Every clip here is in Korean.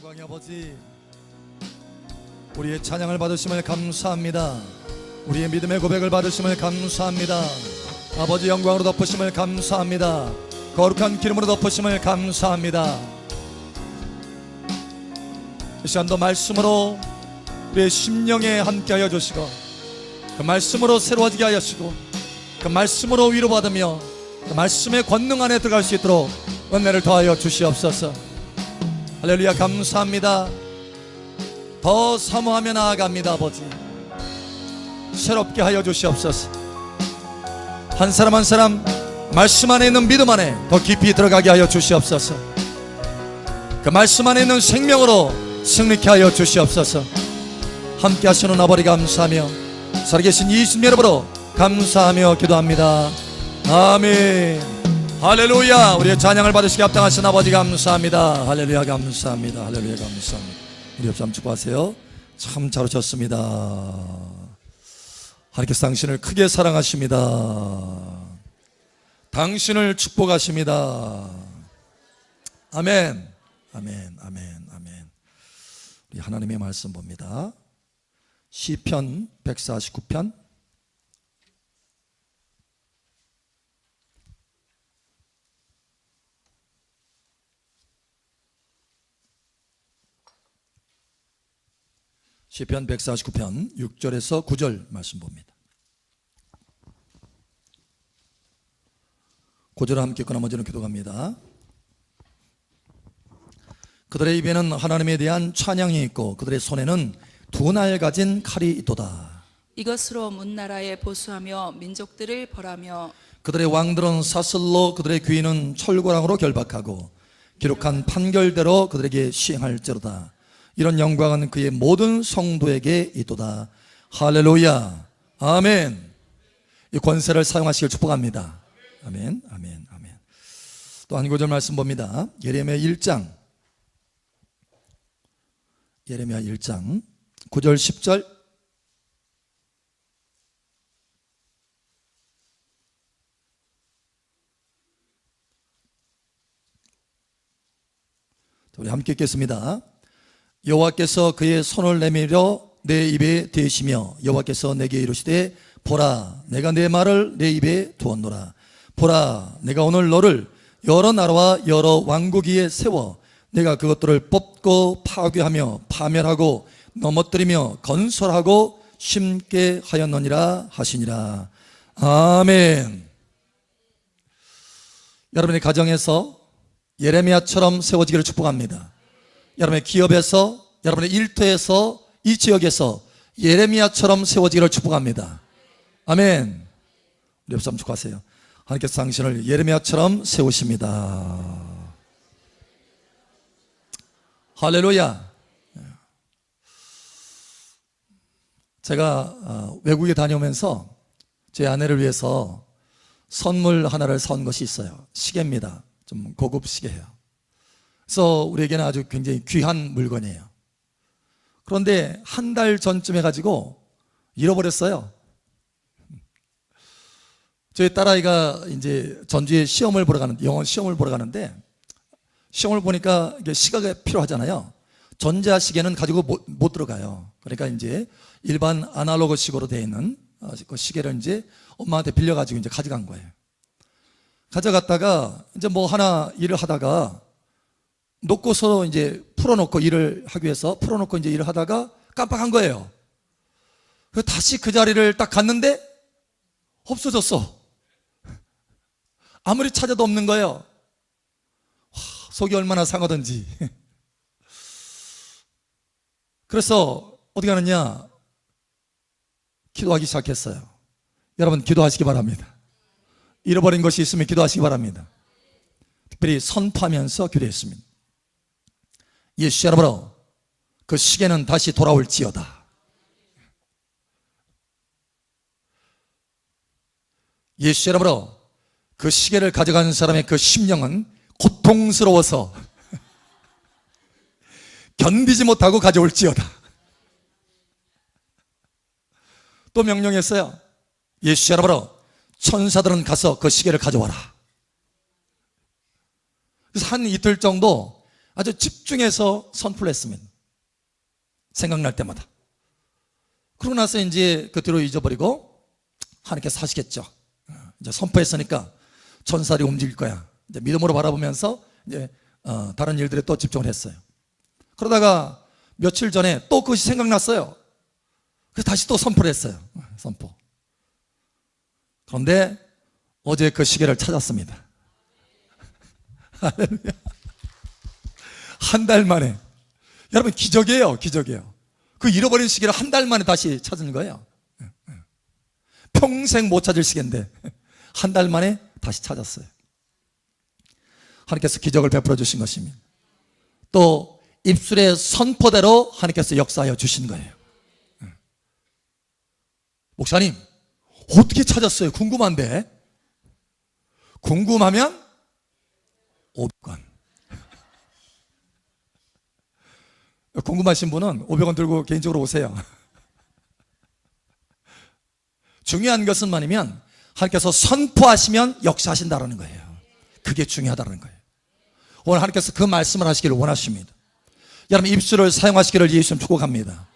영광의 아버지, 우리의 찬양을 받으심을 감사합니다. 우리의 믿음의 고백을 받으심을 감사합니다. 아버지 영광으로 덮으심을 감사합니다. 거룩한 기름으로 덮으심을 감사합니다. 이 시간도 말씀으로 우리의 심령에 함께하여 주시고, 그 말씀으로 새로워지게 하여 주시고, 그 말씀으로 위로받으며 그 말씀의 권능 안에 들어갈 수 있도록 은혜를 더하여 주시옵소서. 할렐루야. 감사합니다. 더 사모하며 나아갑니다. 아버지, 새롭게 하여 주시옵소서. 한 사람 한 사람 말씀 안에 있는 믿음 안에 더 깊이 들어가게 하여 주시옵소서. 그 말씀 안에 있는 생명으로 승리케 하여 주시옵소서. 함께 하시는 아버지 감사하며 살아계신 예수님 이름으로 감사하며 기도합니다. 아멘. 할렐루야. 우리의 찬양을 받으시기 합당하신 아버지 감사합니다. 할렐루야. 감사합니다. 할렐루야. 감사합니다. 우리 옆 사람 축복하세요. 참 잘 오셨습니다. 하나님께서 당신을 크게 사랑하십니다. 당신을 축복하십니다. 아멘. 아멘. 아멘. 아멘. 우리 하나님의 말씀 봅니다. 시편 149편 시편 149편 6절에서 9절 말씀 봅니다. 9절 함께 읽고 나머지는 기도합니다. 그들의 입에는 하나님에 대한 찬양이 있고 그들의 손에는 두 날 가진 칼이 있도다. 이것으로 문나라에 보수하며 민족들을 벌하며 그들의 왕들은 사슬로 그들의 귀인은 철고랑으로 결박하고 기록한 판결대로 그들에게 시행할지로다. 이런 영광은 그의 모든 성도에게 있도다. 할렐루야. 아멘. 이 권세를 사용하시길 축복합니다. 아멘. 아멘. 아멘. 또 한 구절 말씀 봅니다. 예레미야 1장 9절 10절 우리 함께 읽겠습니다. 여호와께서 그의 손을 내밀어 내 입에 대시며 여호와께서 내게 이르시되 보라, 내가 내 말을 내 입에 두었노라. 보라, 내가 오늘 너를 여러 나라와 여러 왕국 위에 세워 내가 그것들을 뽑고 파괴하며 파멸하고 넘어뜨리며 건설하고 심게 하였느니라 하시니라. 아멘. 여러분의 가정에서 예레미야처럼 세워지기를 축복합니다. 여러분의 기업에서, 여러분의 일터에서, 이 지역에서 예레미야처럼 세워지기를 축복합니다. 아멘. 우리 옆 사람 축복하세요. 하나님께서 당신을 예레미야처럼 세우십니다. 할렐루야. 제가 외국에 다녀오면서 제 아내를 위해서 선물 하나를 사온 것이 있어요. 시계입니다. 좀 고급 시계예요. 그래서 우리에게는 아주 굉장히 귀한 물건이에요. 그런데 한 달 전쯤 해가지고 잃어버렸어요. 저희 딸아이가 이제 전주에 시험을 보러 가는데, 영어 시험을 보러 가는데, 시험을 보니까 이게 시계가 필요하잖아요. 전자시계는 가지고 못 들어가요. 그러니까 이제 일반 아날로그식으로 되어 있는 그 시계를 이제 엄마한테 빌려가지고 이제 가져간 거예요. 가져갔다가 이제 뭐 하나 일을 하다가 놓고서 이제 풀어놓고 일을 하기 위해서 풀어놓고 이제 일을 하다가 깜빡한 거예요. 그래서 다시 그 자리를 딱 갔는데 없어졌어. 아무리 찾아도 없는 거예요. 속이 얼마나 상하던지. 그래서 어떻게 하느냐, 기도하기 시작했어요. 여러분 기도하시기 바랍니다. 잃어버린 것이 있으면 기도하시기 바랍니다. 특별히 선포하면서 기도했습니다. 예수 여러분, 그 시계는 다시 돌아올지어다. 예수 여러분, 그 시계를 가져간 사람의 그 심령은 고통스러워서 견디지 못하고 가져올지어다. 또 명령했어요. 예수 여러분, 천사들은 가서 그 시계를 가져와라. 그래서 한 이틀 정도 아주 집중해서 선포를 했습니다. 생각날 때마다. 그러고 나서 이제 그 뒤로 잊어버리고 하나님께서 하시겠죠. 이제 선포했으니까 천사들이 움직일 거야. 이제 믿음으로 바라보면서 이제 다른 일들에 또 집중을 했어요. 그러다가 며칠 전에 또 그것이 생각났어요. 그래서 다시 또 선포를 했어요. 선포. 그런데 어제 그 시계를 찾았습니다. 한 달 만에. 여러분 기적이에요. 기적이에요. 그 잃어버린 시계를 한 달 만에 다시 찾은 거예요. 평생 못 찾을 시계인데 한 달 만에 다시 찾았어요. 하나님께서 기적을 베풀어 주신 것입니다. 또 입술의 선포대로 하나님께서 역사하여 주신 거예요. 목사님 어떻게 찾았어요? 궁금한데. 궁금하면 500원. 궁금하신 분은 500원 들고 개인적으로 오세요. 중요한 것은 뭐냐면 하나님께서 선포하시면 역사하신다는 거예요. 그게 중요하다는 거예요. 오늘 하나님께서 그 말씀을 하시기를 원하십니다. 여러분 입술을 사용하시기를 예수님 축복합니다.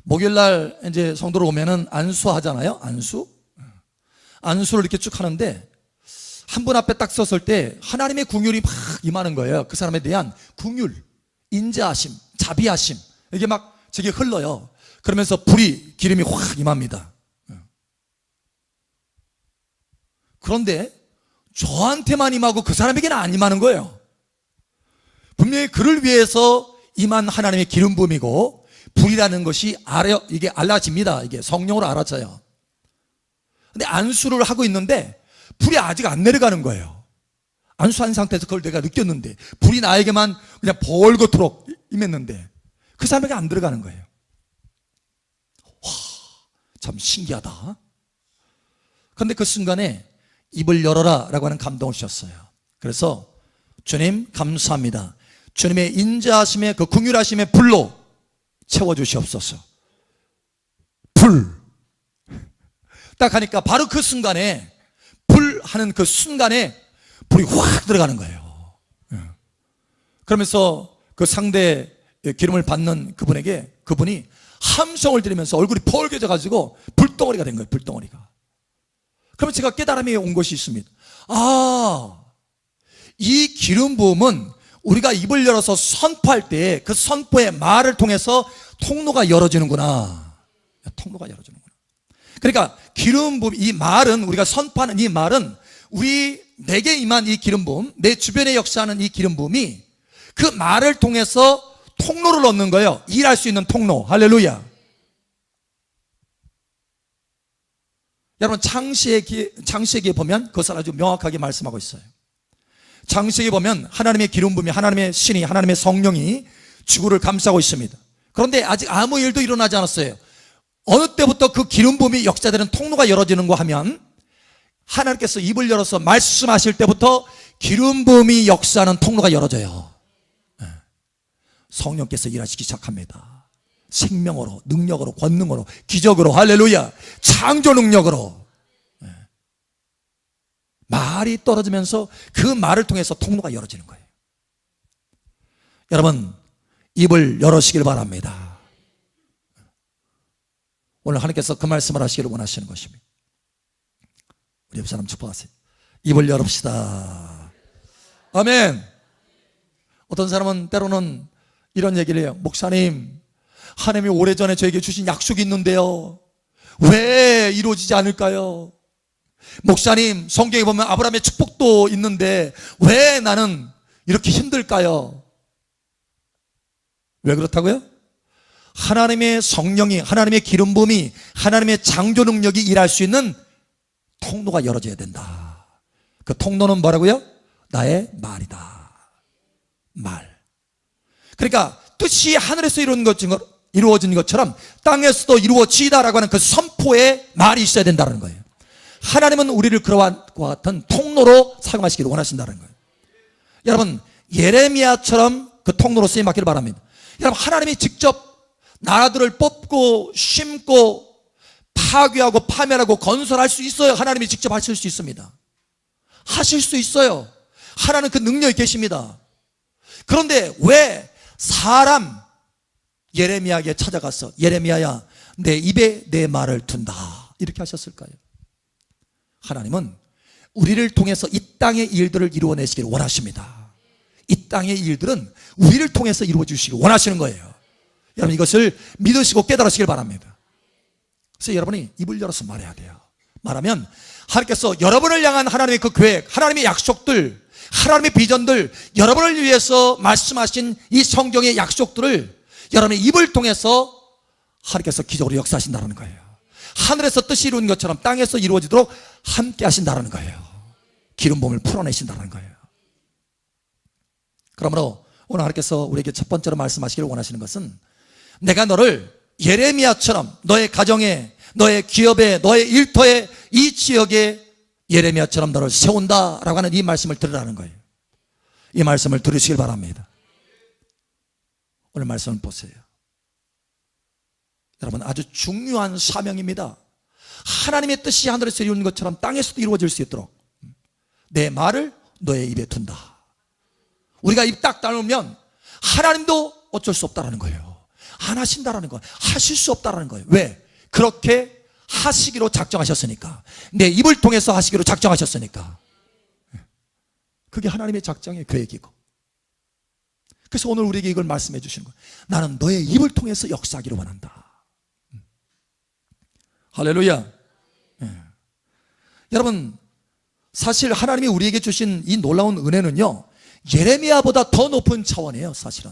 목요일날 이제 성도로 오면은 안수하잖아요. 안수를 이렇게 쭉 하는데 한 분 앞에 딱 섰을 때 하나님의 긍휼이 막 임하는 거예요. 그 사람에 대한 긍휼, 인자하심, 자비하심 이게 막 저게 흘러요. 그러면서 불이 기름이 확 임합니다. 그런데 저한테만 임하고 그 사람에게는 안 임하는 거예요. 분명히 그를 위해서 임한 하나님의 기름 부음이고 불이라는 것이 이게 알아집니다. 이게 성령으로 알아져요. 근데 안수를 하고 있는데 불이 아직 안 내려가는 거예요. 안수한 상태에서 그걸 내가 느꼈는데 불이 나에게만 그냥 벌겋도록 임했는데 그 사람에게 안 들어가는 거예요. 와, 참 신기하다. 그런데 그 순간에 입을 열어라 라고 하는 감동을 주셨어요. 그래서 주님 감사합니다. 주님의 인자하심의 그 긍휼하심의 불로 채워주시옵소서. 불. 딱 하니까 바로 그 순간에 불 하는 그 순간에 불이 확 들어가는 거예요. 그러면서 그 상대 기름을 받는 그분이 함성을 지르면서 얼굴이 벌개져 가지고 불덩어리가 된 거예요. 불덩어리가. 그러면 제가 깨달음이 온 것이 있습니다. 이 기름 부음은 우리가 입을 열어서 선포할 때 그 선포의 말을 통해서 통로가 열어지는구나. 통로가 열어지는구나. 그러니까 기름 부음, 이 말은 우리가 선포하는 이 말은 내게 임한 이 기름 부음, 내 주변에 역사하는 이 기름 부음이 그 말을 통해서 통로를 얻는 거예요. 일할 수 있는 통로. 할렐루야. 여러분 창세기에 보면 그것을 아주 명확하게 말씀하고 있어요. 창세기에 보면 하나님의 기름 부음이, 하나님의 신이, 하나님의 성령이 지구를 감싸고 있습니다. 그런데 아직 아무 일도 일어나지 않았어요. 어느 때부터 그 기름 부음이 역사되는 통로가 열어지는가 하면 하나님께서 입을 열어서 말씀하실 때부터 기름 부음이 역사하는 통로가 열어져요. 성령께서 일하시기 시작합니다. 생명으로, 능력으로, 권능으로, 기적으로, 할렐루야, 창조 능력으로. 말이 떨어지면서 그 말을 통해서 통로가 열어지는 거예요. 여러분 입을 열으시길 바랍니다. 오늘 하나님께서 그 말씀을 하시기를 원하시는 것입니다. 우리 옆 사람 축복하세요. 입을 열읍시다. 아멘. 어떤 사람은 때로는 이런 얘기를 해요. 목사님, 하나님이 오래전에 저에게 주신 약속이 있는데요, 왜 이루어지지 않을까요? 목사님, 성경에 보면 아브라함의 축복도 있는데 왜 나는 이렇게 힘들까요? 왜 그렇다고요? 하나님의 성령이, 하나님의 기름 부음이, 하나님의 창조 능력이 일할 수 있는 통로가 열어져야 된다. 그 통로는 뭐라고요? 나의 말이다. 말. 그러니까 뜻이 하늘에서 이루어진 것처럼 땅에서도 이루어지다라고 하는 그 선포의 말이 있어야 된다는 거예요. 하나님은 우리를 그와 같은 통로로 사용하시기를 원하신다는 거예요. 여러분 예레미야처럼 그 통로로 쓰임 받기를 바랍니다. 여러분 하나님이 직접 나라들을 뽑고 심고 파괴하고 파멸하고 건설할 수 있어요. 하나님이 직접 하실 수 있습니다. 하실 수 있어요. 하나님 그 능력이 계십니다. 그런데 왜 사람 예레미야에게 찾아가서 예레미야야 내 입에 내 말을 둔다 이렇게 하셨을까요? 하나님은 우리를 통해서 이 땅의 일들을 이루어내시기를 원하십니다. 이 땅의 일들은 우리를 통해서 이루어 주시길 원하시는 거예요. 여러분 이것을 믿으시고 깨달으시길 바랍니다. 그래서 여러분이 입을 열어서 말해야 돼요. 말하면 하나님께서 여러분을 향한 하나님의 그 계획, 하나님의 약속들, 하나님의 비전들, 여러분을 위해서 말씀하신 이 성경의 약속들을 여러분의 입을 통해서 하나님께서 기적으로 역사하신다는 거예요. 하늘에서 뜻이 이루어진 것처럼 땅에서 이루어지도록 함께 하신다는 거예요. 기름부음을 풀어내신다는 거예요. 그러므로 오늘 하나님께서 우리에게 첫 번째로 말씀하시기를 원하시는 것은 내가 너를 예레미야처럼 너의 가정에, 너의 기업에, 너의 일터에, 이 지역에 예레미야처럼 너를 세운다라고 하는 이 말씀을 들으라는 거예요. 이 말씀을 들으시길 바랍니다. 오늘 말씀을 보세요. 여러분 아주 중요한 사명입니다. 하나님의 뜻이 하늘에서 이루어진 것처럼 땅에서도 이루어질 수 있도록 내 말을 너의 입에 둔다. 우리가 입 딱 다물면 하나님도 어쩔 수 없다라는 거예요. 안 하신다라는 거예요. 하실 수 없다라는 거예요. 왜? 그렇게 하시기로 작정하셨으니까. 내 입을 통해서 하시기로 작정하셨으니까. 그게 하나님의 작정의 계획이고. 그래서 오늘 우리에게 이걸 말씀해 주시는 거예요. 나는 너의 입을 통해서 역사하기를 원한다. 할렐루야. 여러분 사실 하나님이 우리에게 주신 이 놀라운 은혜는요 예레미야보다 더 높은 차원이에요. 사실은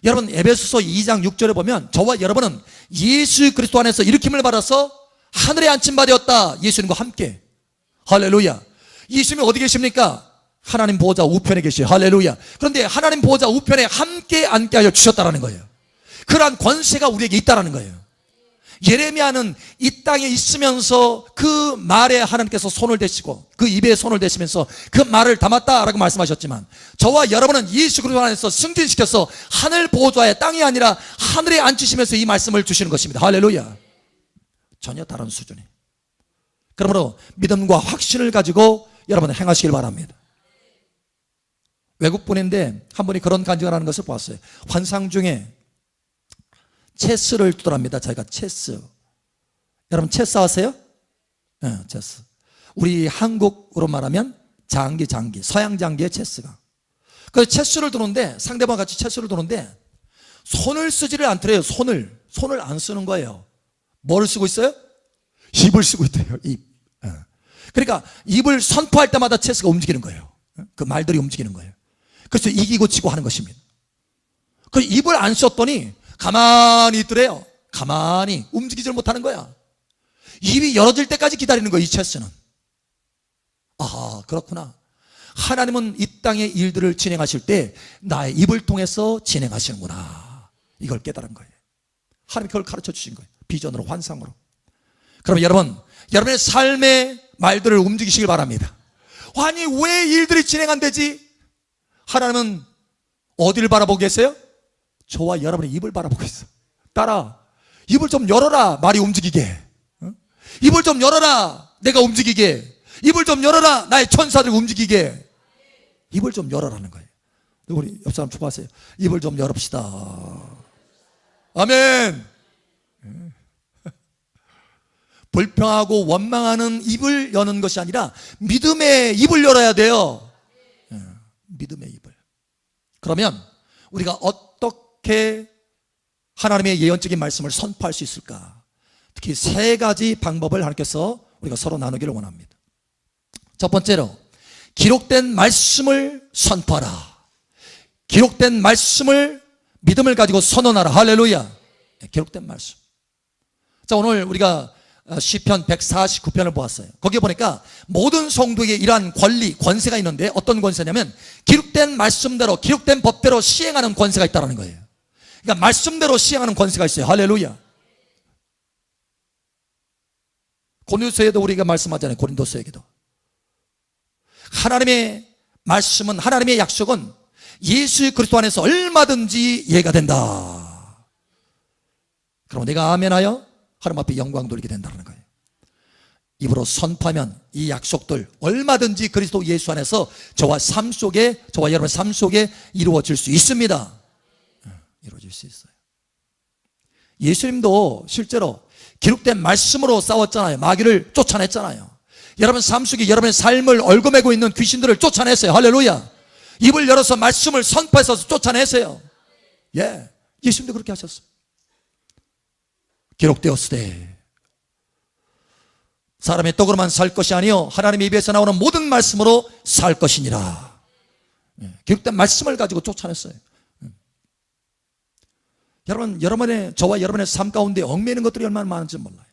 여러분 에베소서 2장 6절에 보면 저와 여러분은 예수 그리스도 안에서 일으킴을 받아서 하늘에 앉힌 바 되었다. 예수님과 함께. 할렐루야. 예수님이 어디 계십니까? 하나님 보호자 우편에 계셔요. 할렐루야. 그런데 하나님 보호자 우편에 함께 앉게 하여 주셨다는 거예요. 그러한 권세가 우리에게 있다는 거예요. 예레미야는 이 땅에 있으면서 그 말에 하나님께서 손을 대시고 그 입에 손을 대시면서 그 말을 담았다라고 말씀하셨지만 저와 여러분은 예수 그리스도 안에서 승진시켜서 하늘 보호자의 땅이 아니라 하늘에 앉히시면서 이 말씀을 주시는 것입니다. 할렐루야. 전혀 다른 수준이. 그러므로 믿음과 확신을 가지고 여러분 행하시길 바랍니다. 외국분인데 한 분이 그런 간증을 하는 것을 보았어요. 환상 중에 체스를 두더랍니다. 자기가 체스. 여러분 체스 아세요? 네, 체스. 우리 한국으로 말하면 장기, 서양 장기의 체스가. 그래서 체스를 두는데 상대방 같이 체스를 두는데 손을 쓰지를 않더래요. 손을 안 쓰는 거예요. 뭘 쓰고 있어요? 입을 쓰고 있대요. 입. 그러니까 입을 선포할 때마다 체스가 움직이는 거예요. 그 말들이 움직이는 거예요. 그래서 이기고 지고 하는 것입니다. 그 입을 안 썼더니 가만히 있더래요. 가만히 움직이질 못하는 거야. 입이 열어질 때까지 기다리는 거야. 이 체스는. 아 그렇구나. 하나님은 이 땅의 일들을 진행하실 때 나의 입을 통해서 진행하시는구나. 이걸 깨달은 거예요. 하나님이 그걸 가르쳐 주신 거예요. 비전으로, 환상으로. 그럼 여러분, 여러분의 삶의 말들을 움직이시길 바랍니다. 아니 왜 일들이 진행 안 되지? 하나님은 어디를 바라보고 계세요? 저와 여러분의 입을 바라보고 있어. 따라 입을 좀 열어라. 말이 움직이게. 입을 좀 열어라. 내가 움직이게. 입을 좀 열어라. 나의 천사들 움직이게. 입을 좀 열어라는 거예요. 우리 옆 사람 축복하세요. 입을 좀 열읍시다. 아멘. 불평하고 원망하는 입을 여는 것이 아니라 믿음의 입을 열어야 돼요. 믿음의 입을. 그러면 우리가 어떻게 하나님의 예언적인 말씀을 선포할 수 있을까? 특히 세 가지 방법을 하나님께서 우리가 서로 나누기를 원합니다. 첫 번째로 기록된 말씀을 선포하라. 기록된 말씀을 믿음을 가지고 선언하라. 할렐루야. 기록된 말씀. 자, 오늘 우리가 시편 149편을 보았어요. 거기에 보니까 모든 성도에게 이러한 권리, 권세가 있는데 어떤 권세냐면 기록된 말씀대로, 기록된 법대로 시행하는 권세가 있다는 거예요. 그러니까 말씀대로 시행하는 권세가 있어요. 할렐루야. 고린도서에도 우리가 말씀하잖아요. 고린도서에게도. 하나님의 말씀은, 하나님의 약속은 예수 그리스도 안에서 얼마든지 이해가 된다. 그럼 내가 아멘하여 하나님 앞에 영광 돌리게 된다는 거예요. 입으로 선포하면 이 약속들 얼마든지 그리스도 예수 안에서 저와 여러분의 삶 속에 이루어질 수 있습니다. 이루어질 수 있어요. 예수님도 실제로 기록된 말씀으로 싸웠잖아요. 마귀를 쫓아냈잖아요. 여러분 삶 속에 여러분의 삶을 얽어매고 있는 귀신들을 쫓아냈어요. 할렐루야. 입을 열어서 말씀을 선포해서 쫓아내세요. 예, 예수님도 그렇게 하셨어요. 기록되었으되 사람의 떡으로만 살 것이 아니요 하나님의 입에서 나오는 모든 말씀으로 살 것이니라. 기록된 말씀을 가지고 쫓아냈어요. 여러분, 저와 여러분의 삶 가운데 얽매이는 것들이 얼마나 많은지 몰라요.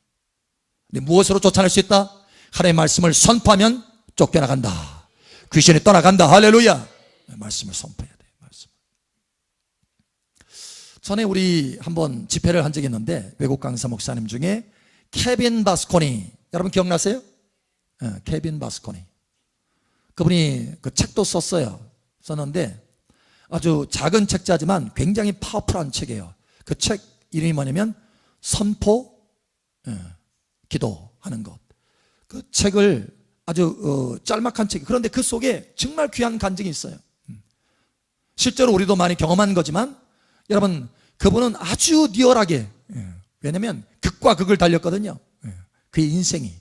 근데 무엇으로 쫓아낼 수 있다? 하나님의 말씀을 선포하면 쫓겨나간다. 귀신이 떠나간다. 할렐루야. 말씀을 선포해야 돼요. 말씀. 전에 우리 한번 집회를 한 적이 있는데 외국 강사 목사님 중에 케빈 바스코니, 여러분 기억나세요? 케빈 바스코니. 그분이 그 책도 썼는데 아주 작은 책자지만 굉장히 파워풀한 책이에요. 그 책 이름이 뭐냐면 선포 기도하는 것. 그 책을 아주 짤막한 책, 그런데 그 속에 정말 귀한 간증이 있어요. 실제로 우리도 많이 경험한 거지만 여러분, 그분은 아주 리얼하게, 왜냐면 극과 극을 달렸거든요. 그의 인생이.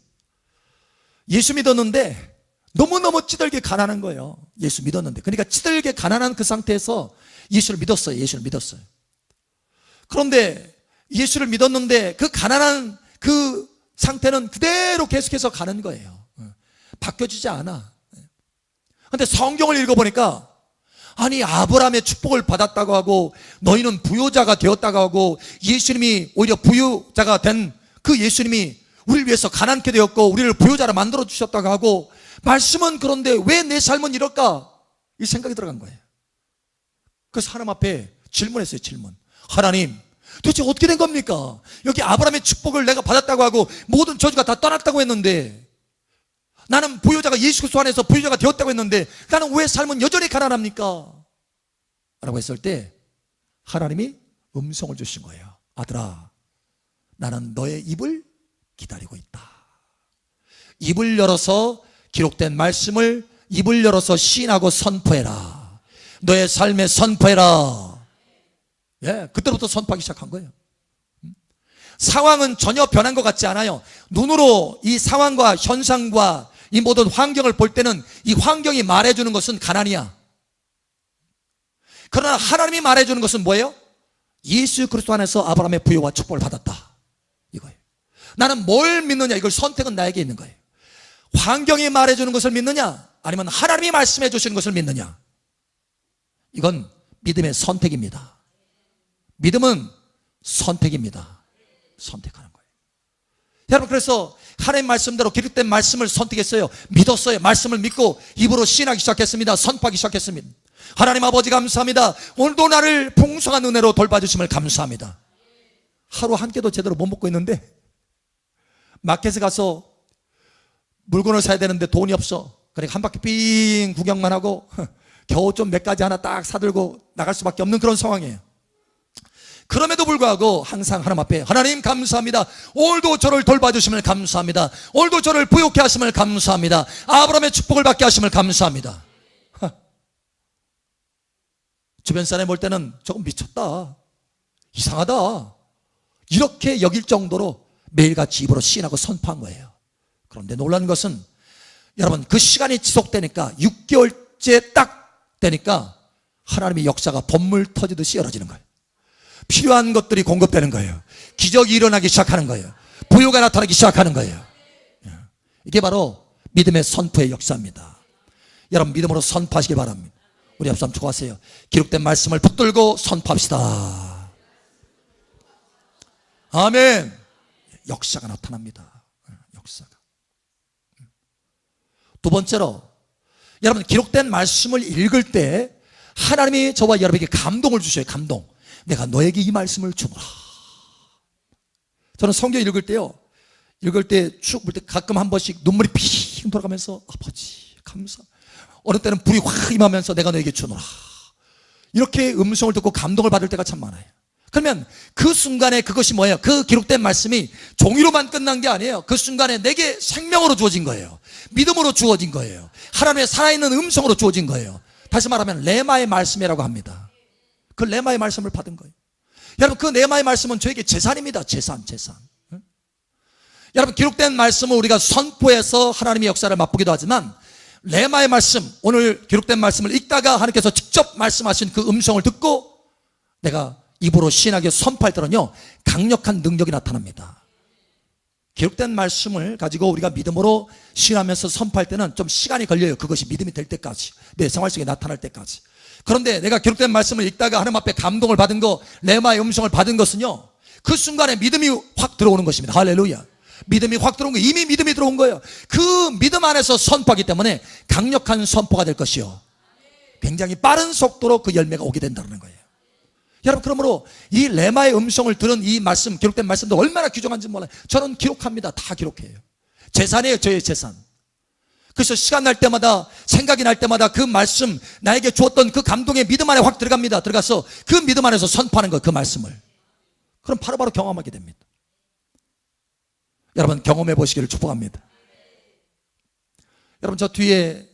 예수 믿었는데 너무너무 찌들게 가난한 거예요. 예수 믿었는데. 그러니까 찌들게 가난한 그 상태에서 예수를 믿었어요. 그런데 예수를 믿었는데 그 가난한 그 상태는 그대로 계속해서 가는 거예요. 바뀌어지지 않아. 그런데 성경을 읽어보니까 아니, 아브라함의 축복을 받았다고 하고 너희는 부유자가 되었다고 하고 예수님이 오히려 부유자가 된 그 예수님이 우리를 위해서 가난케 되었고 우리를 부유자로 만들어 주셨다고 하고 말씀은 그런데 왜 내 삶은 이럴까? 이 생각이 들어간 거예요. 그래서 하나님 앞에 질문했어요. 질문. 하나님, 도대체 어떻게 된 겁니까? 여기 아브라함의 축복을 내가 받았다고 하고 모든 저주가 다 떠났다고 했는데, 나는 부유자가 예수 그리스도 안에서 부유자가 되었다고 했는데 나는 왜 삶은 여전히 가난합니까? 라고 했을 때 하나님이 음성을 주신 거예요. 아들아, 나는 너의 입을 기다리고 있다. 입을 열어서 기록된 말씀을 입을 열어서 시인하고 선포해라. 너의 삶에 선포해라. 예, 그때부터 선포하기 시작한 거예요. 상황은 전혀 변한 것 같지 않아요. 눈으로 이 상황과 현상과 이 모든 환경을 볼 때는 이 환경이 말해주는 것은 가난이야. 그러나 하나님이 말해주는 것은 뭐예요? 예수 그리스도 안에서 아브라함의 부유와 축복을 받았다. 이거예요. 나는 뭘 믿느냐? 이걸 선택은 나에게 있는 거예요. 환경이 말해주는 것을 믿느냐? 아니면 하나님이 말씀해 주시는 것을 믿느냐? 이건 믿음의 선택입니다. 믿음은 선택입니다. 선택하는 거예요. 여러분, 그래서 하나님 말씀대로 기록된 말씀을 선택했어요. 믿었어요. 말씀을 믿고 입으로 시인하기 시작했습니다. 선포하기 시작했습니다. 하나님 아버지 감사합니다. 오늘도 나를 풍성한 은혜로 돌봐주심을 감사합니다. 하루 한 끼도 제대로 못 먹고 있는데 마켓에 가서 물건을 사야 되는데 돈이 없어. 그러니까 한 바퀴 삥 구경만 하고 겨우 좀 몇 가지 하나 딱 사들고 나갈 수밖에 없는 그런 상황이에요. 그럼에도 불구하고 항상 하나님 앞에 하나님 감사합니다. 오늘도 저를 돌봐주심을 감사합니다. 오늘도 저를 부욕해 하심을 감사합니다. 아브라함의 축복을 받게 하심을 감사합니다. 주변 사람이 볼 때는 조금 미쳤다, 이상하다, 이렇게 여길 정도로 매일같이 입으로 시인하고 선포한 거예요. 그런데 놀라운 것은 여러분, 그 시간이 지속되니까 6개월째 딱 되니까 하나님의 역사가 번물 터지듯이 열어지는 거예요. 필요한 것들이 공급되는 거예요. 기적이 일어나기 시작하는 거예요. 부유가 나타나기 시작하는 거예요. 이게 바로 믿음의 선포의 역사입니다. 여러분, 믿음으로 선포하시기 바랍니다. 우리 앞서 한번 좋아하세요. 기록된 말씀을 붙들고 선포합시다. 아멘. 역사가 나타납니다. 역사가. 두 번째로, 여러분, 기록된 말씀을 읽을 때 하나님이 저와 여러분에게 감동을 주셔요. 감동. 내가 너에게 이 말씀을 주노라. 저는 성경 읽을 때요, 읽을 때 쭉 볼 때 가끔 한 번씩 눈물이 핑 돌아가면서 아버지 감사. 어느 때는 불이 확 임하면서 내가 너에게 주노라. 이렇게 음성을 듣고 감동을 받을 때가 참 많아요. 그러면 그 순간에 그것이 뭐예요? 그 기록된 말씀이 종이로만 끝난 게 아니에요. 그 순간에 내게 생명으로 주어진 거예요. 믿음으로 주어진 거예요. 하나님의 살아있는 음성으로 주어진 거예요. 다시 말하면 레마의 말씀이라고 합니다. 그 레마의 말씀을 받은 거예요. 여러분, 그 레마의 말씀은 저에게 재산입니다. 재산. 응? 여러분, 기록된 말씀을 우리가 선포해서 하나님의 역사를 맛보기도 하지만 레마의 말씀, 오늘 기록된 말씀을 읽다가 하나님께서 직접 말씀하신 그 음성을 듣고 내가 입으로 시인하게 선포할 때는요, 강력한 능력이 나타납니다. 기록된 말씀을 가지고 우리가 믿음으로 시인하면서 선포할 때는 좀 시간이 걸려요. 그것이 믿음이 될 때까지, 내 생활 속에 나타날 때까지. 그런데 내가 기록된 말씀을 읽다가 하나님 앞에 감동을 받은 거, 레마의 음성을 받은 것은요, 그 순간에 믿음이 확 들어오는 것입니다. 할렐루야. 믿음이 확 들어온 거예요. 이미 믿음이 들어온 거예요. 그 믿음 안에서 선포하기 때문에 강력한 선포가 될 것이요, 굉장히 빠른 속도로 그 열매가 오게 된다는 거예요. 여러분, 그러므로 이 레마의 음성을 들은 이 말씀, 기록된 말씀도 얼마나 귀중한지 몰라요. 저는 기록합니다. 다 기록해요. 재산이에요. 저의 재산. 그래서 시간 날 때마다, 생각이 날 때마다 그 말씀, 나에게 주었던 그 감동의 믿음 안에 확 들어갑니다. 들어가서 그 믿음 안에서 선포하는 거예요. 그 말씀을. 그럼 바로바로 경험하게 됩니다. 여러분, 경험해 보시기를 축복합니다. 여러분, 저 뒤에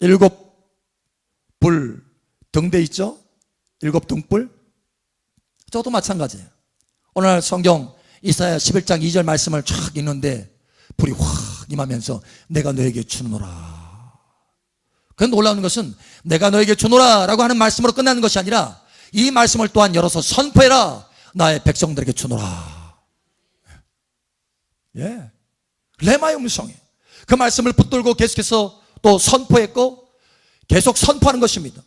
7불 등대 있죠? 7등불. 저도 마찬가지예요. 오늘 성경 이사야 11장 2절 말씀을 쫙 읽는데 불이 확 임하면서 내가 너에게 주노라. 그 놀라운 것은 내가 너에게 주노라 라고 하는 말씀으로 끝나는 것이 아니라 이 말씀을 또한 열어서 선포해라. 나의 백성들에게 주노라. 예, 레마의 음성이에요. 그 말씀을 붙들고 계속해서 또 선포했고 계속 선포하는 것입니다.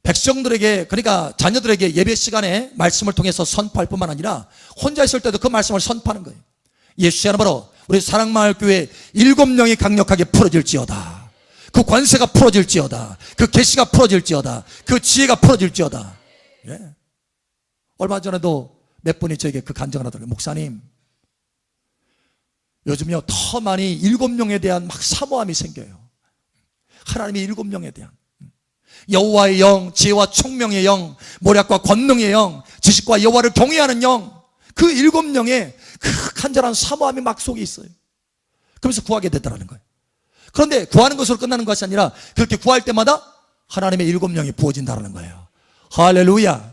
백성들에게, 그러니까 자녀들에게 예배 시간에 말씀을 통해서 선포할 뿐만 아니라 혼자 있을 때도 그 말씀을 선포하는 거예요. 예수의 이름으로 우리 사랑마을교회 7영이 강력하게 풀어질지어다. 그 권세가 풀어질지어다. 그 계시가 풀어질지어다. 그 지혜가 풀어질지어다. 예. 얼마 전에도 몇 분이 저에게 그 간증을 하더라고요. 목사님, 요즘요 더 많이 7영에 대한 막 사모함이 생겨요. 하나님의 7영에 대한 여호와의 영, 지혜와 총명의 영, 모략과 권능의 영, 지식과 여호와를 경외하는 영, 그 7영에 그 간절한 사모함이 막 속에 있어요. 그러면서 구하게 되더라는 거예요. 그런데 구하는 것으로 끝나는 것이 아니라 그렇게 구할 때마다 하나님의 7영이 부어진다는 거예요. 할렐루야.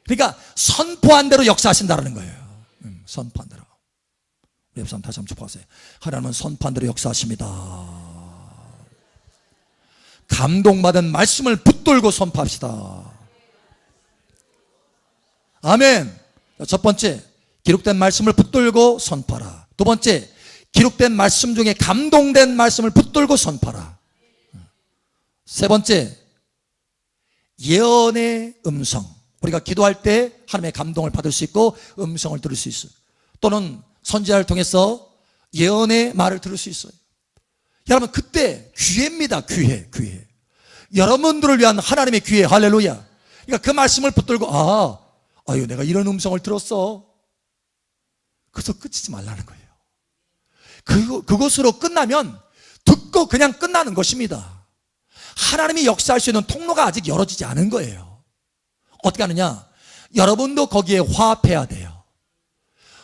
그러니까 선포한 대로 역사하신다는 거예요. 선포한 대로. 우리 옆 사람 다시 한번 축복하세요. 하나님은 선포한 대로 역사하십니다. 감동받은 말씀을 붙들고 선포합시다. 아멘. 첫 번째, 기록된 말씀을 붙들고 선포하라. 두 번째, 기록된 말씀 중에 감동된 말씀을 붙들고 선포하라. 세 번째, 예언의 음성. 우리가 기도할 때 하나님의 감동을 받을 수 있고 음성을 들을 수 있어요. 또는 선지자를 통해서 예언의 말을 들을 수 있어요. 여러분, 그때 기회입니다. 기회. 여러분들을 위한 하나님의 기회. 할렐루야. 그러니까 그 말씀을 붙들고 아유 내가 이런 음성을 들었어. 그래서 끝이지 말라는 거예요. 그것으로 끝나면 듣고 그냥 끝나는 것입니다. 하나님이 역사할 수 있는 통로가 아직 열어지지 않은 거예요. 어떻게 하느냐? 여러분도 거기에 화합해야 돼요.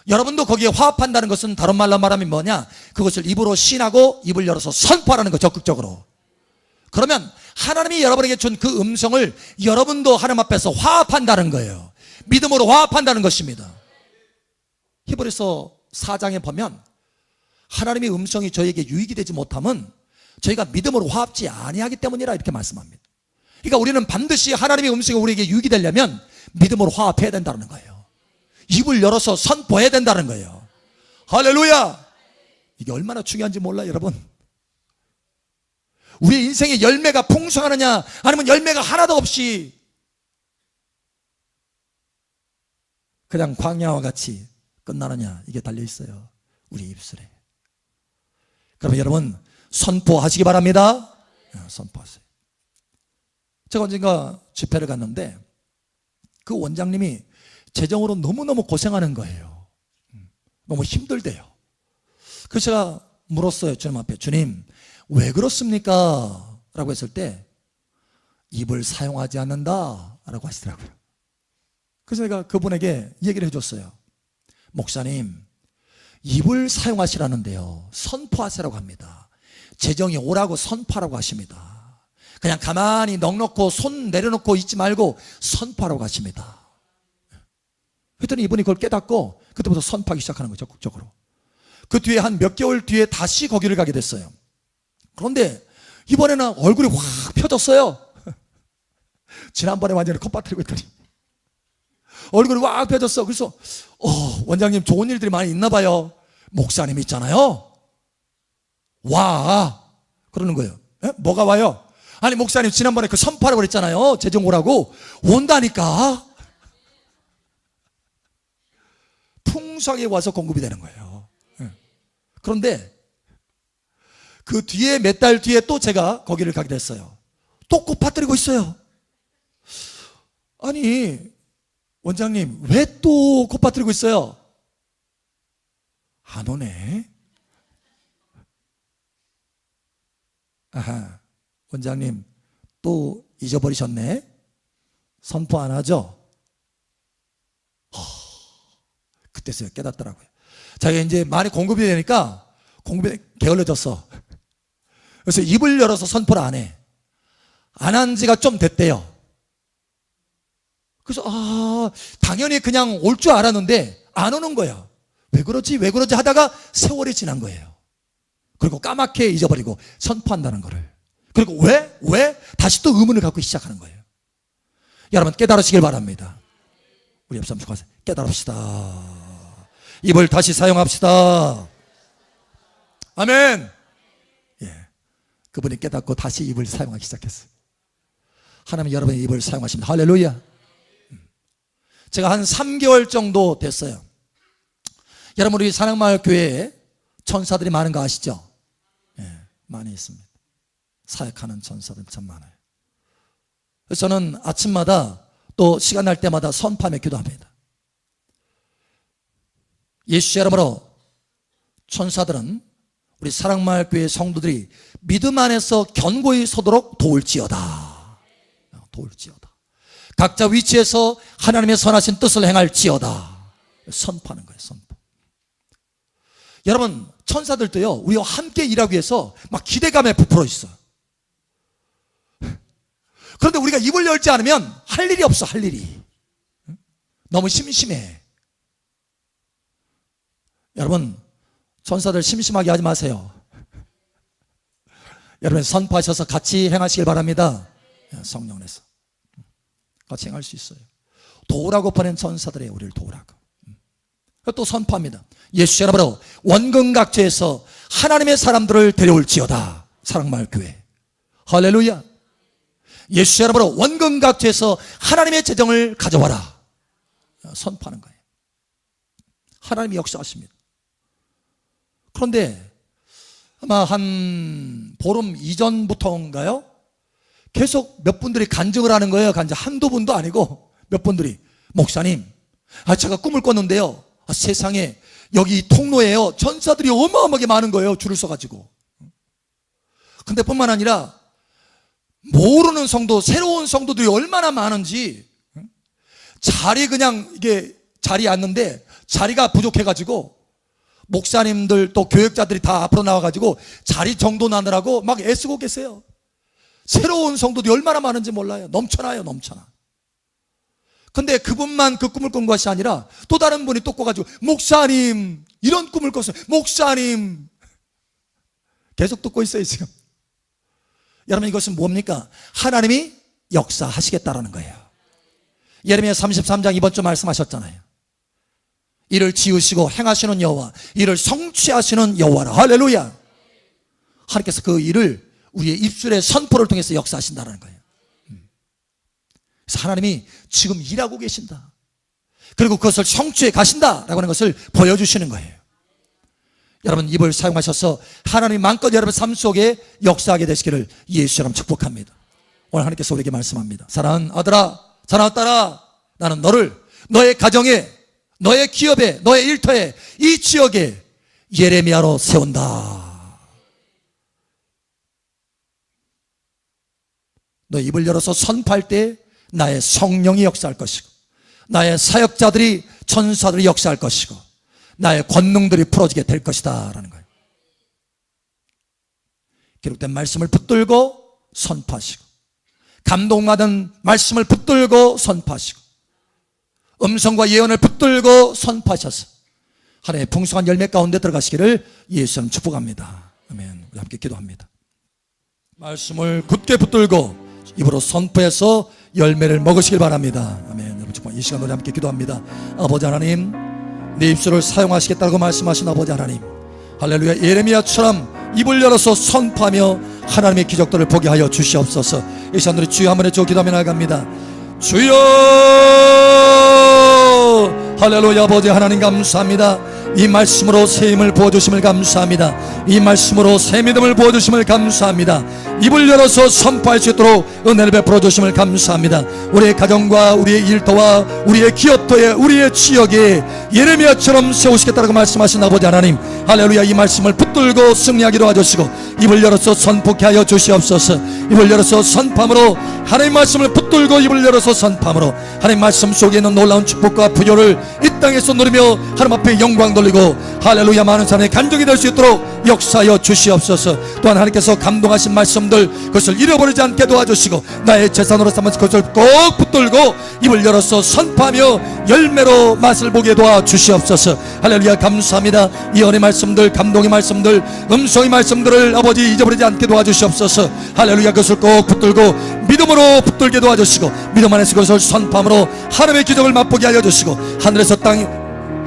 여러분도 거기에 화합한다는 것은 다른 말로 말하면 뭐냐? 그것을 입으로 시인하고 입을 열어서 선포하라는 거, 적극적으로. 그러면 하나님이 여러분에게 준 그 음성을 여러분도 하나님 앞에서 화합한다는 거예요. 믿음으로 화합한다는 것입니다. 히브리서 4장에 보면 하나님의 음성이 저에게 유익이 되지 못함은 저희가 믿음으로 화합지 아니하기 때문이라 이렇게 말씀합니다. 그러니까 우리는 반드시 하나님의 음성이 우리에게 유익이 되려면 믿음으로 화합해야 된다는 거예요. 입을 열어서 선포해야 된다는 거예요. 할렐루야. 이게 얼마나 중요한지 몰라요, 여러분. 우리의 인생의 열매가 풍성하느냐 아니면 열매가 하나도 없이 그냥 광야와 같이 끝나느냐, 이게 달려있어요. 우리 입술에. 그러면 여러분 선포하시기 바랍니다. 선포하세요. 제가 언젠가 집회를 갔는데 그 원장님이 재정으로 너무너무 고생하는 거예요. 너무 힘들대요. 그래서 제가 물었어요. 주님 앞에, 주님 왜 그렇습니까? 라고 했을 때 입을 사용하지 않는다 라고 하시더라고요. 그래서 내가 그분에게 얘기를 해줬어요. 목사님, 입을 사용하시라는데요, 선포하시라고 합니다. 재정이 오라고 선포하라고 하십니다. 그냥 가만히 넋놓고 손 내려놓고 있지 말고 선포하라고 하십니다. 그랬더니 이분이 그걸 깨닫고 그때부터 선포하기 시작하는 거죠. 적극적으로. 그 뒤에 한 몇 개월 뒤에 다시 거기를 가게 됐어요. 그런데 이번에는 얼굴이 확 펴졌어요. 지난번에 완전히 컵받들고 있더니 얼굴이 확 펴졌어. 그래서 원장님 좋은 일들이 많이 있나 봐요. 목사님 있잖아요, 와 그러는 거예요. 에? 뭐가 와요? 아니 목사님 지난번에 그 선포하라고 그랬잖아요, 재정 오라고. 온다니까. 풍성하게 와서 공급이 되는 거예요. 그런데 그 뒤에 몇 달 뒤에 또 제가 거기를 가게 됐어요. 또 꽃밭들이고 있어요. 아니 원장님 왜 또 꽃밭들이고 있어요? 안 오네. 아하, 원장님 또 잊어버리셨네. 선포 안 하죠? 그때서야 깨닫더라고요. 자기가 이제 많이 공급이 되니까 공급이 게을러졌어. 그래서 입을 열어서 선포를 안 해. 안 한 지가 좀 됐대요. 그래서 당연히 그냥 올 줄 알았는데 안 오는 거야. 왜 그러지 하다가 세월이 지난 거예요. 그리고 까맣게 잊어버리고 선포한다는 거를. 그리고 왜? 다시 또 의문을 갖고 시작하는 거예요. 여러분 깨달으시길 바랍니다. 우리 옆 사람 축하하세요. 깨달읍시다. 입을 다시 사용합시다. 아멘. 예, 그분이 깨닫고 다시 입을 사용하기 시작했어요. 하나님 여러분의 입을 사용하십니다. 할렐루야. 제가 한 3개월 정도 됐어요. 여러분 우리 사랑마을 교회에 천사들이 많은 거 아시죠? 예, 많이 있습니다. 사역하는 천사들 참 많아요. 그래서 저는 아침마다 또 시간 날 때마다 선포하며 기도합니다. 예수 이름으로 천사들은 우리 사랑마을 교회 성도들이 믿음 안에서 견고히 서도록 도울지어다. 각자 위치에서 하나님의 선하신 뜻을 행할지어다. 선포하는 거예요. 선포. 여러분 천사들도요 우리와 함께 일하기 위해서 막 기대감에 부풀어 있어요. 그런데 우리가 입을 열지 않으면 할 일이 없어. 할 일이 너무 심심해. 여러분 천사들 심심하게 하지 마세요. 여러분 선포하셔서 같이 행하시길 바랍니다. 성령 안에서 같이 행할 수 있어요. 도우라고 보낸 천사들의 우리를 도우라고. 또 선포합니다. 예수 이름으로 원근각지에서 하나님의 사람들을 데려올지어다. 사랑마을 교회. 할렐루야. 예수 이름으로 원근각지에서 하나님의 재정을 가져와라. 선포하는 거예요. 하나님이 역사하십니다. 그런데 아마 한 보름 이전부터인가요? 계속 몇 분들이 간증을 하는 거예요. 한두 분도 아니고 몇 분들이 목사님 제가 꿈을 꿨는데요, 세상에 여기 통로에요 천사들이 어마어마하게 많은 거예요. 줄을 서가지고. 근데 뿐만 아니라 모르는 성도, 새로운 성도들이 얼마나 많은지, 자리 그냥 이게 자리에 앉는데 자리가 부족해가지고 목사님들 또 교역자들이 다 앞으로 나와가지고 자리 정도 나느라고 막 애쓰고 계세요. 새로운 성도들이 얼마나 많은지 몰라요. 넘쳐나요. 근데 그분만 그 꿈을 꾼 것이 아니라 또 다른 분이 또 꿔가지고 목사님 이런 꿈을 꿨어요. 목사님 계속 듣고 있어요 지금. 여러분 이것은 뭡니까? 하나님이 역사하시겠다라는 거예요. 예레미야 33장 이번 주 말씀하셨잖아요. 이를 지으시고 행하시는 여호와, 이를 성취하시는 여호와라. 할렐루야. 하나님께서 그 일을 우리의 입술의 선포를 통해서 역사하신다는 거예요. 그래서 하나님이 지금 일하고 계신다, 그리고 그것을 성취해 가신다라고 하는 것을 보여주시는 거예요. 여러분 입을 사용하셔서 하나님 마음껏 여러분 삶 속에 역사하게 되시기를 예수처럼 축복합니다. 오늘 하나님께서 우리에게 말씀합니다. 사랑하는 아들아, 사랑하는 딸아, 나는 너를 너의 가정에, 너의 기업에, 너의 일터에, 이 지역에 예레미야로 세운다. 너 입을 열어서 선포할 때 나의 성령이 역사할 것이고 나의 사역자들이, 천사들이 역사할 것이고 나의 권능들이 풀어지게 될 것이다 라는 거예요. 기록된 말씀을 붙들고 선포하시고, 감동받은 말씀을 붙들고 선포하시고, 음성과 예언을 붙들고 선포하셔서 하나님의 풍성한 열매 가운데 들어가시기를 예수님 축복합니다. 아멘. 우리 함께 기도합니다. 말씀을 굳게 붙들고 입으로 선포해서 열매를 먹으시길 바랍니다. 아멘. 여러분 축복. 이 시간 우리 함께 기도합니다. 아버지 하나님, 내 입술을 사용하시겠다고 말씀하신 아버지 하나님, 할렐루야, 예레미야처럼 입을 열어서 선포하며 하나님의 기적들을 보게 하여 주시옵소서. 이 시간 우리 주여 한번 해주고 기도하며 나아갑니다. 주여, 할렐루야. 아버지 하나님 감사합니다. 이 말씀으로 새 힘을 부어주심을 감사합니다. 이 말씀으로 새 믿음을 부어주심을 감사합니다. 입을 열어서 선포할 수 있도록 은혜를 베풀어 주심을 감사합니다. 우리의 가정과 우리의 일터와 우리의 기업터에, 우리의 지역에 예레미야처럼 세우시겠다고 말씀하신 아버지 하나님, 할렐루야, 이 말씀을 붙들고 승리하기로 하시고 입을 열어서 선포케 하여 주시옵소서. 입을 열어서 선포함으로, 하나님 말씀을 붙들고 입을 열어서 선포함으로 하나님 말씀 속에 있는 놀라운 축복과 부여를 이 땅에서 누리며 하나님 앞에 영광 돌리고, 할렐루야, 많은 사람의 간증이 될 수 있도록 역사하여 주시옵소서. 또한 하나님께서 감동하신 말씀들, 그것을 잃어버리지 않게 도와주시고 나의 재산으로 삼아서 그것을 꼭 붙들고 입을 열어서 선포하며 열매로 맛을 보게 도와주시옵소서. 할렐루야, 감사합니다. 이 은혜의 말씀들, 감동의 말씀들, 음성의 말씀들을 아버지 잊어버리지 않게 도와주시옵소서. 할렐루야, 그것을 꼭 붙들고 믿음으로 붙들게 도와주시고 믿음 안에서 그것을 선포함으로 하나님의 기적을 맛보게 하여 주시고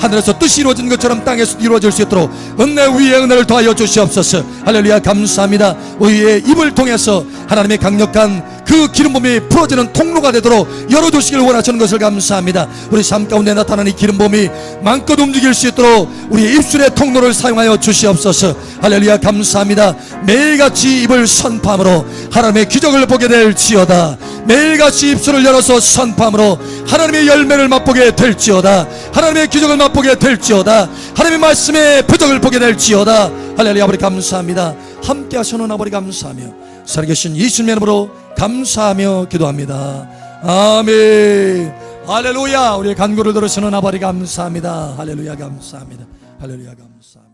하늘에서 뜻이 이루어진 것처럼 땅에서 이루어질 수 있도록 은혜 위에 은혜를 더하여 주시옵소서. 할렐루야, 감사합니다. 우리의 입을 통해서 하나님의 강력한 그 기름붐이 풀어지는 통로가 되도록 열어주시길 원하시는 것을 감사합니다. 우리 삶 가운데 나타나는 이 기름붐이 마음껏 움직일 수 있도록 우리의 입술의 통로를 사용하여 주시옵소서. 할렐루야, 감사합니다. 매일같이 입을 선포함으로 하나님의 기적을 보게 될지어다. 매일같이 입술을 열어서 선포함으로 하나님의 열매를 맛보게 될지어다. 하나님의 기적을 맛보게 될지어다. 하나님의 말씀의 표적을 보게 될지어다. 할렐루야, 아버지 감사합니다. 함께 하시는 아버지 감사하며 살아계신 예수님의 이름으로 감사하며 기도합니다. 아멘. 할렐루야. 우리의 간구를 들으시는 아버지 감사합니다. 할렐루야, 감사합니다. 할렐루야, 감사합니다.